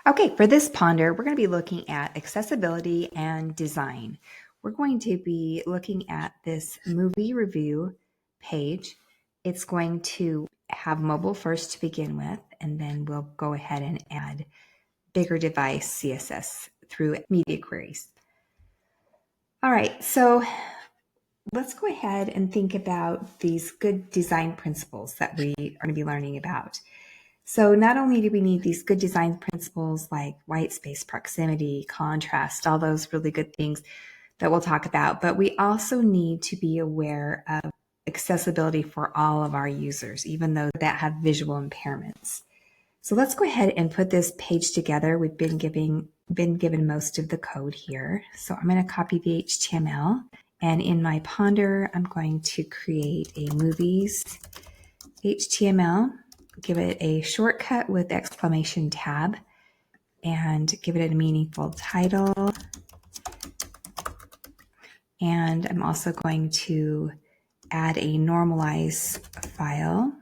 Okay, for this ponder, we're going to be looking at accessibility and design. We're going to be looking at this movie review page. It's going to have mobile first to begin with, and then we'll go ahead and add bigger device CSS through media queries. All right, so let's go ahead and think about these good design principles that we are going to be learning about. So not only do we need these good design principles like white space, proximity, contrast, all those really good things that we'll talk about, but we also need to be aware of accessibility for all of our users, even those that have visual impairments. So let's go ahead and put this page together. We've been given most of the code here. So I'm going to copy the HTML, and in my ponder, I'm going to create a movies HTML. Give it a shortcut with exclamation tab and give it a meaningful title. And I'm also going to add a normalize file.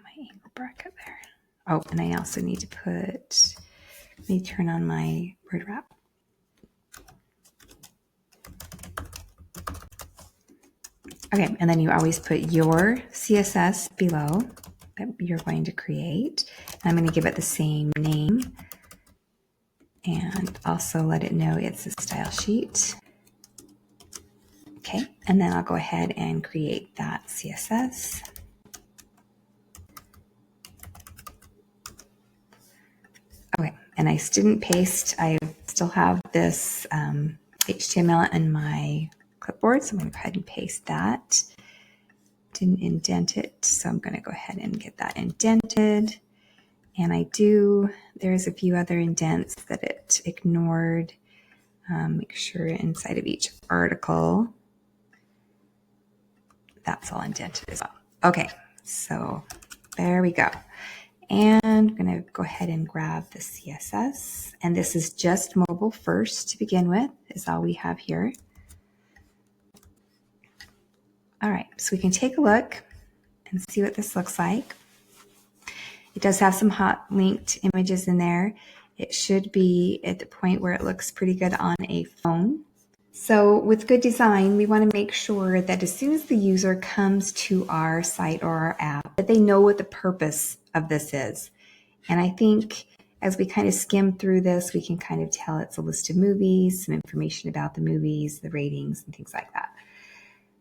My angle bracket there. Oh, and I also need to let me turn on my word wrap. Okay, and then you always put your CSS below that you're going to create. I'm going to give it the same name and also let it know it's a style sheet. Okay, and then I'll go ahead and create that CSS. Okay, and I didn't paste. I still have this HTML in my clipboard, so I'm going to go ahead and paste that. Didn't indent it, so I'm going to go ahead and get that indented. And there's a few other indents that it ignored. Make sure inside of each article, that's all indented as well. Okay, so there we go. And I'm going to go ahead and grab the CSS. And this is just mobile first to begin with, is all we have here. All right, so we can take a look and see what this looks like. It does have some hot linked images in there. It should be at the point where it looks pretty good on a phone. So with good design, we want to make sure that as soon as the user comes to our site or our app, that they know what the purpose of this is. And I think as we kind of skim through this, we can kind of tell it's a list of movies, some information about the movies, the ratings, and things like that.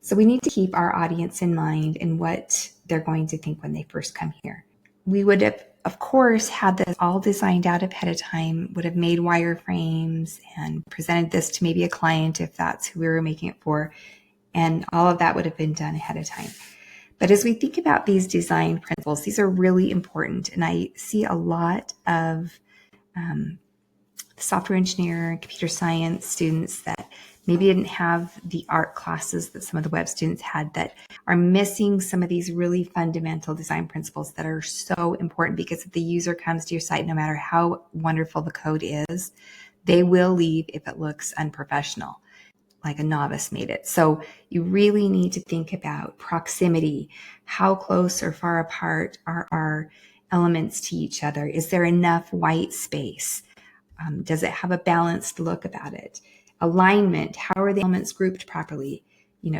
So we need to keep our audience in mind and what they're going to think when they first come here. We would have, of course, had this all designed out ahead of time, would have made wireframes and presented this to maybe a client if that's who we were making it for. And all of that would have been done ahead of time. But as we think about these design principles, these are really important. And I see a lot of software engineer and computer science students that maybe didn't have the art classes that some of the web students had that are missing some of these really fundamental design principles that are so important, because if the user comes to your site, no matter how wonderful the code is, they will leave if it looks unprofessional, like a novice made it. So you really need to think about proximity. How close or far apart are our elements to each other? Is there enough white space? Does it have a balanced look about it? Alignment, how are the elements grouped properly?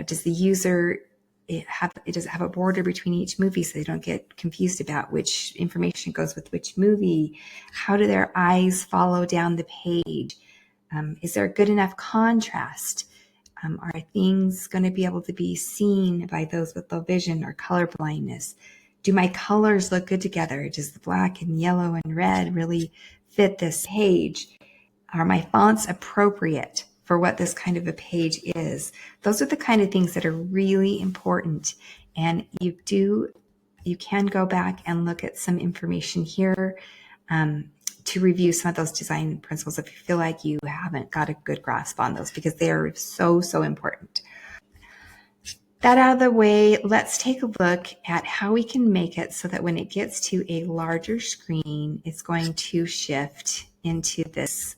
Does the user does it have a border between each movie so they don't get confused about which information goes with which movie? How do their eyes follow down the page? Is there a good enough contrast? Are things going to be able to be seen by those with low vision or color blindness? Do my colors look good together? Does the black and yellow and red really fit this page? Are my fonts appropriate for what this kind of a page is? Those are the kind of things that are really important. And you can go back and look at some information here to review some of those design principles if you feel like you haven't got a good grasp on those, because they are so, so important. That out of the way, let's take a look at how we can make it so that when it gets to a larger screen, it's going to shift into this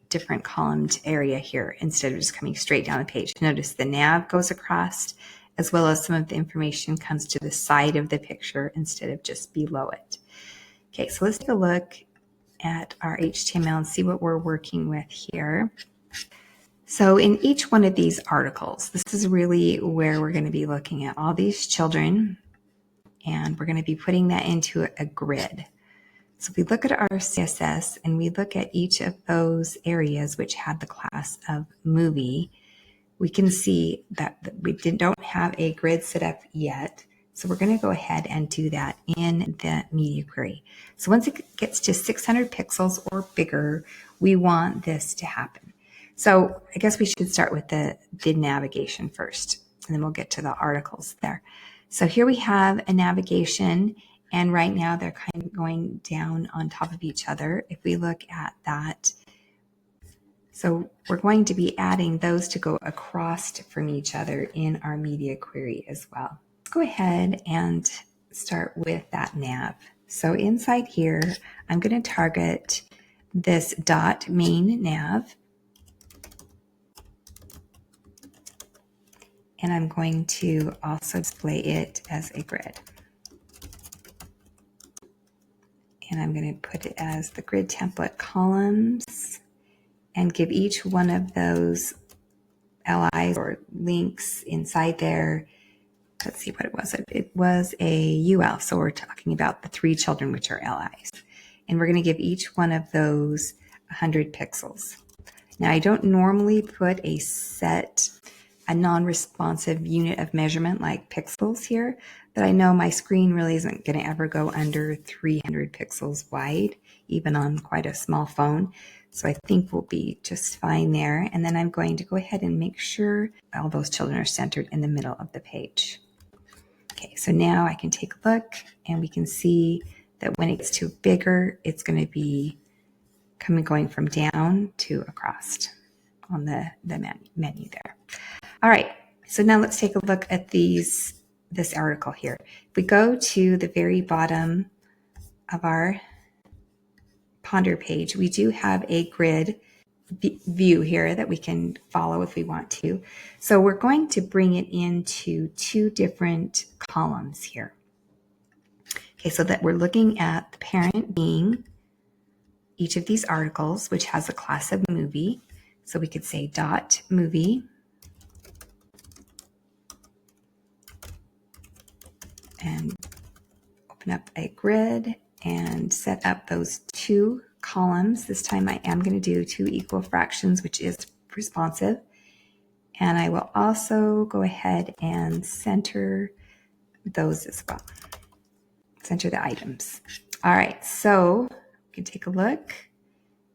different columned area here instead of just coming straight down the page. Notice the nav goes across, as well as some of the information comes to the side of the picture instead of just below it. Okay, so let's take a look at our HTML and see what we're working with here. So in each one of these articles, this is really where we're going to be looking at all these children, and we're going to be putting that into a grid. So if we look at our CSS and we look at each of those areas which had the class of movie, we can see that we don't have a grid set up yet. So we're going to go ahead and do that in the media query. So once it gets to 600 pixels or bigger, we want this to happen. So I guess we should start with the navigation first, and then we'll get to the articles there. So here we have a navigation, and right now they're kind of going down on top of each other. If we look at that, so we're going to be adding those to go across from each other in our media query as well. Let's go ahead and start with that nav. So inside here, I'm going to target this dot main nav. And I'm going to also display it as a grid. And I'm going to put it as the grid template columns and give each one of those LIs or links inside there. Let's see what it was. It was a UL. So we're talking about the 3 children, which are LIs. And we're going to give each one of those 100 pixels. Now, I don't normally put a non-responsive unit of measurement like pixels here, but I know my screen really isn't going to ever go under 300 pixels wide, even on quite a small phone. So I think we'll be just fine there. And then I'm going to go ahead and make sure all those children are centered in the middle of the page. Okay, so now I can take a look and we can see that when it gets to bigger, it's going to be going from down to across on the menu there. All right, so now let's take a look at this article here. If we go to the very bottom of our Ponder page, we do have a grid view here that we can follow if we want to. So we're going to bring it into 2 different columns here. Okay, so that we're looking at the parent being each of these articles, which has a class of movie. So we could say dot movie. And open up a grid and set up those 2 columns. This time I am going to do 2 equal fractions, which is responsive. And I will also go ahead and center those as well. Center the items. All right, so we can take a look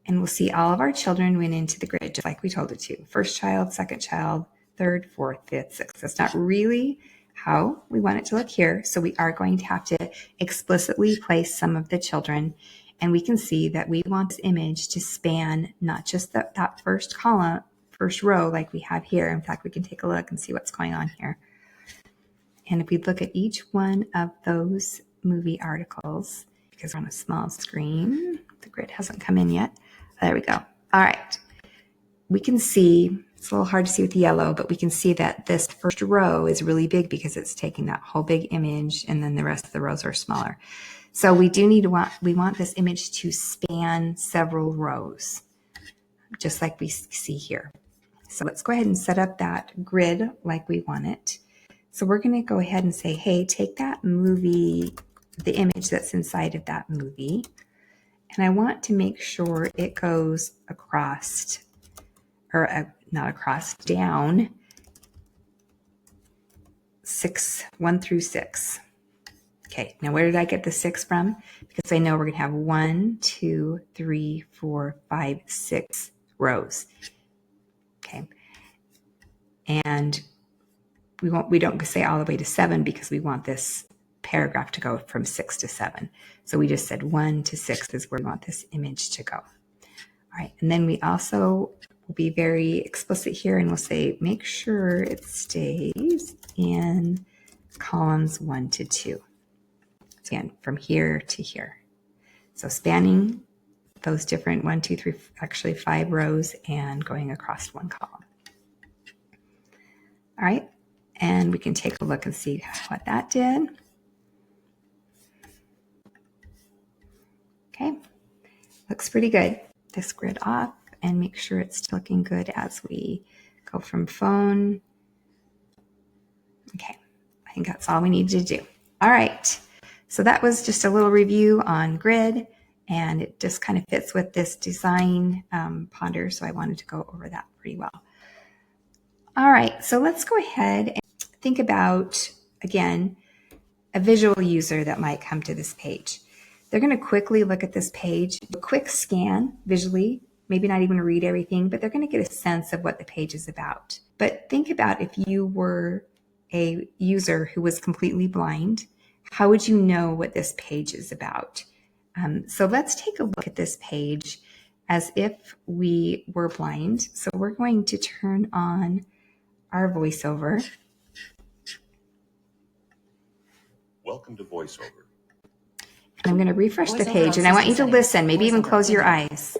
and we'll see all of our children went into the grid just like we told it to. First child, second child, third, fourth, fifth, sixth. That's not really how we want it to look here. So we are going to have to explicitly place some of the children, and we can see that we want this image to span not just that first column, first row like we have here. In fact, we can take a look and see what's going on here. And if we look at each one of those movie articles, because we're on a small screen, the grid hasn't come in yet. There we go. All right. We can see, it's a little hard to see with the yellow, but we can see that this first row is really big because it's taking that whole big image, and then the rest of the rows are smaller. So we want this image to span several rows, just like we see here. So let's go ahead and set up that grid like we want it. So we're going to go ahead and say, hey, take that movie, the image that's inside of that movie, and I want to make sure it goes across, or not across, down 1 through 6. Okay, now where did I get the 6 from? Because I know we're going to have 1, 2, 3, 4, 5, 6 rows. Okay, and we don't say all the way to 7 because we want this paragraph to go from 6 to 7. So we just said 1 to 6 is where we want this image to go. All right, and then we also we'll be very explicit here and we'll say, make sure it stays in columns 1 to 2. Again, from here to here. So spanning those different 1, 2, 3, actually 5 rows and going across one column. All right, and we can take a look and see what that did. Okay, looks pretty good. This grid off and make sure it's looking good as we go from phone. Okay, I think that's all we need to do. All right, so that was just a little review on grid, and it just kind of fits with this design ponder, so I wanted to go over that pretty well. All right, so let's go ahead and think about, again, a visual user that might come to this page. They're going to quickly look at this page, a quick scan visually, maybe not even read everything, but they're going to get a sense of what the page is about. But think about if you were a user who was completely blind, how would you know what this page is about? So let's take a look at this page as if we were blind. So we're going to turn on our voiceover. Welcome to VoiceOver. I'm going to refresh the page, and I want you to listen, maybe even close your eyes.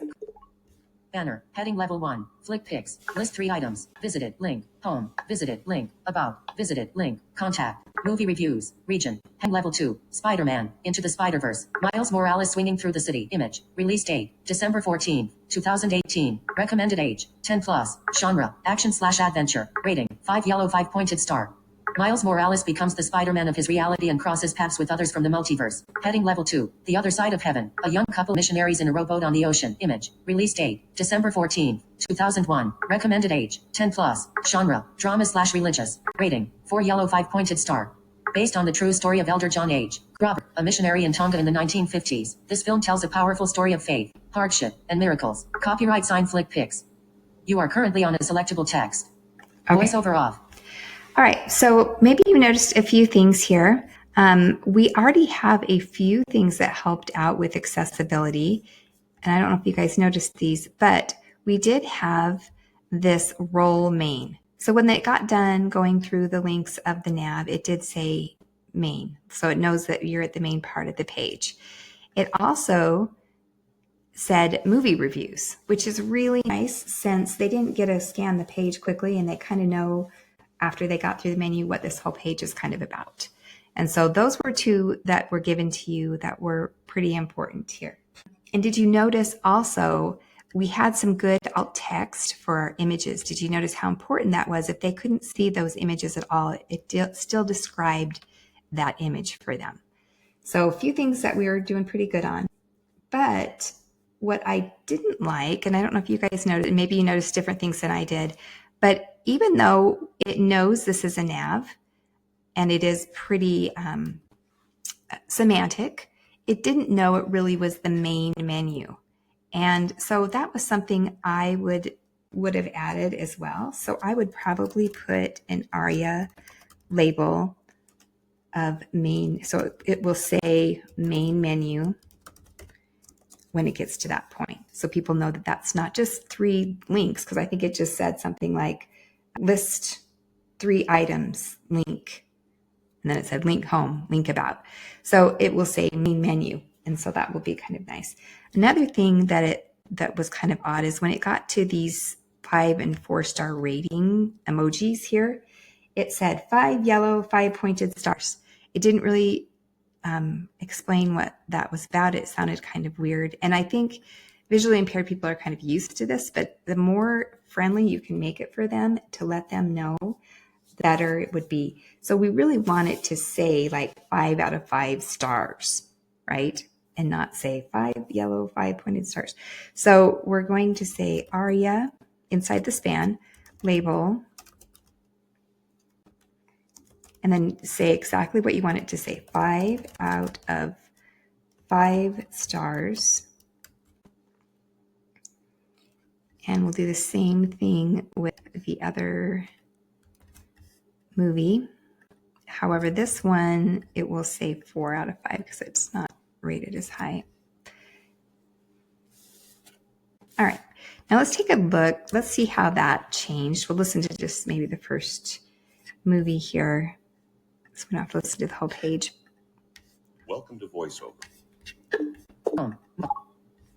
Banner, heading level 1, Flick Picks, list 3 items, visited, link, home, visited, link, about, visited, link, contact, movie reviews, region, heading level 2, Spider-Man, Into the Spider-Verse, Miles Morales swinging through the city, image, release date, December 14, 2018, recommended age, 10 plus, genre, action/adventure, rating, 5 yellow 5 pointed star. Miles Morales becomes the Spider-Man of his reality and crosses paths with others from the multiverse. Heading level 2, The Other Side of Heaven, a young couple missionaries in a rowboat on the ocean. Image, release date, December 14, 2001. Recommended age, 10 plus. Genre, drama/religious. Rating, 4 yellow 5 pointed star. Based on the true story of Elder John H. Gruber, a missionary in Tonga in the 1950s, this film tells a powerful story of faith, hardship, and miracles. Copyright signed Flick Picks. You are currently on a selectable text. Okay. Voiceover off. All right, so maybe you noticed a few things here. We already have a few things that helped out with accessibility. And I don't know if you guys noticed these, but we did have this roll main. So when it got done going through the links of the nav, it did say main. So it knows that you're at the main part of the page. It also said movie reviews, which is really nice since they didn't get to scan the page quickly and they kind of know after they got through the menu what this whole page is kind of about. And so those were two that were given to you that were pretty important here. And did you notice also we had some good alt text for our images? Did you notice how important that was? If they couldn't see those images at all, it still described that image for them. So a few things that we were doing pretty good on. But what I didn't like, and I don't know if you guys noticed, maybe you noticed different things than I did, but even though it knows this is a nav and it is pretty semantic, it didn't know it really was the main menu. And so that was something I would have added as well. So I would probably put an ARIA label of main. So it will say main menu when it gets to that point. So people know that that's not just 3 links, because I think it just said something like list 3 items, link, and then it said link home, link about. So it will say main menu. And so that will be kind of nice. Another thing that was kind of odd is when it got to these 5 and 4-star rating emojis here, it said 5 yellow, 5 pointed stars. It didn't really explain what that was about. It sounded kind of weird. And I think visually impaired people are kind of used to this, but the more friendly you can make it for them to let them know, the better it would be. So we really want it to say like 5 out of 5 stars, right? And not say 5 yellow, 5 pointed stars. So we're going to say ARIA inside the span, label, and then say exactly what you want it to say. 5 out of 5 stars. And we'll do the same thing with the other movie. However, this one, it will say 4 out of 5 because it's not rated as high. All right. Now let's take a look. Let's see how that changed. We'll listen to just maybe the first movie here. So we don't have to listen to the whole page. Welcome to VoiceOver. Home.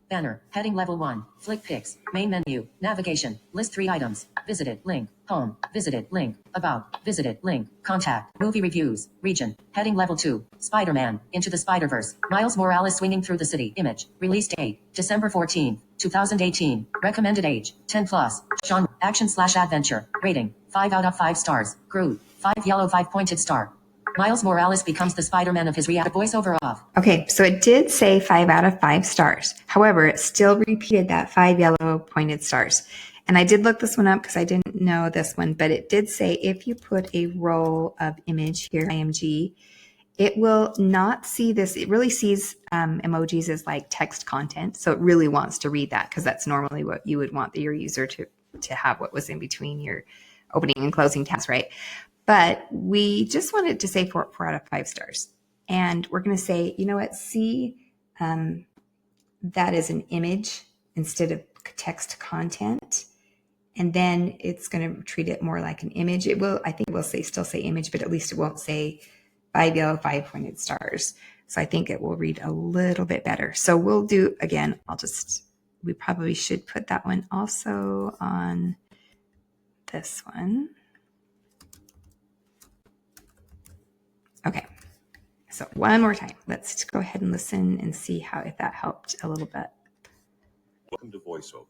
Banner. Heading level 1. Flick pics. Main menu. Navigation. List 3 items. Visited. Link. Home. Visited. Link. About. Visited. Link. Contact. Movie reviews. Region. Heading level 2. Spider-Man. Into the Spider-Verse. Miles Morales swinging through the city. Image. Release date. December 14th, 2018. Recommended age. 10 plus. Genre. Action/adventure. Rating. 5 out of 5 stars. Groot. 5 yellow 5 pointed star. Miles Morales becomes the Spider-Man of his reality. Voiceover off. Okay, so it did say 5 out of 5 stars. However, it still repeated that 5 yellow pointed stars. And I did look this one up because I didn't know this one, but it did say if you put a row of image here, IMG, it will not see this. It really sees emojis as like text content. So it really wants to read that because that's normally what you would want your user to have, what was in between your opening and closing tabs, right? But we just wanted to say 4 out of 5 stars. And we're going to say, you know what, see that as an image instead of text content. And then it's going to treat it more like an image. It will, I think it will still say image, but at least it won't say 5 yellow, 5 pointed stars. So I think it will read a little bit better. So we'll do, again, we probably should put that one also on this one. Okay, so one more time. Let's go ahead and listen and see if that helped a little bit. Welcome to VoiceOver.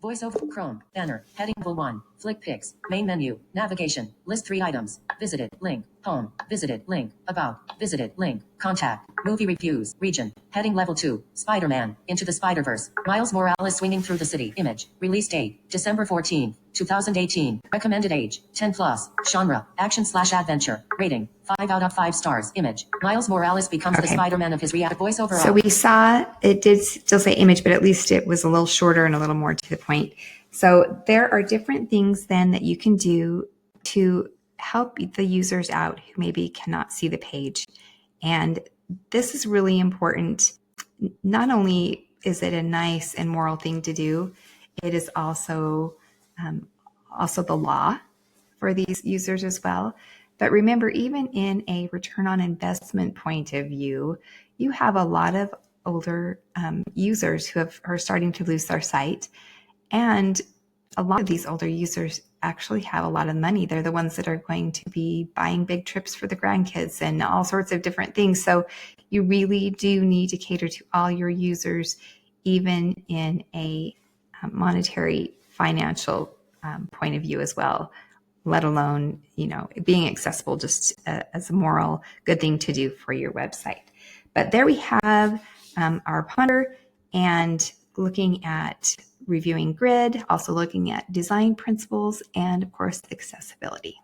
VoiceOver. Chrome. Banner. Heading level 1. Flick pics. Main menu. Navigation. List 3 items. Visited. Link. Home. Visited. Link. About. Visited. Link. Contact. Movie reviews. Region. Heading level 2. Spider-Man. Into the Spider-Verse. Miles Morales swinging through the city. Image. Release date. December 14th, 2018. Recommended age. 10 plus. Genre. Action/adventure. Rating. 5 out of 5 stars. Image. Miles Morales becomes the Spider-Man of his reality. Voiceover. So we saw it did still say image, but at least it was a little shorter and a little more to the point. So there are different things then that you can do to help the users out who maybe cannot see the page. And this is really important. Not only is it a nice and moral thing to do, it is also the law for these users as well. But remember, even in a return on investment point of view, you have a lot of older users who are starting to lose their sight. And a lot of these older users actually have a lot of money. They're the ones that are going to be buying big trips for the grandkids and all sorts of different things. So you really do need to cater to all your users, even in a monetary financial point of view as well, let alone, being accessible just as a moral good thing to do for your website. But there we have our ponder and looking at reviewing grid, also looking at design principles, and of course, accessibility.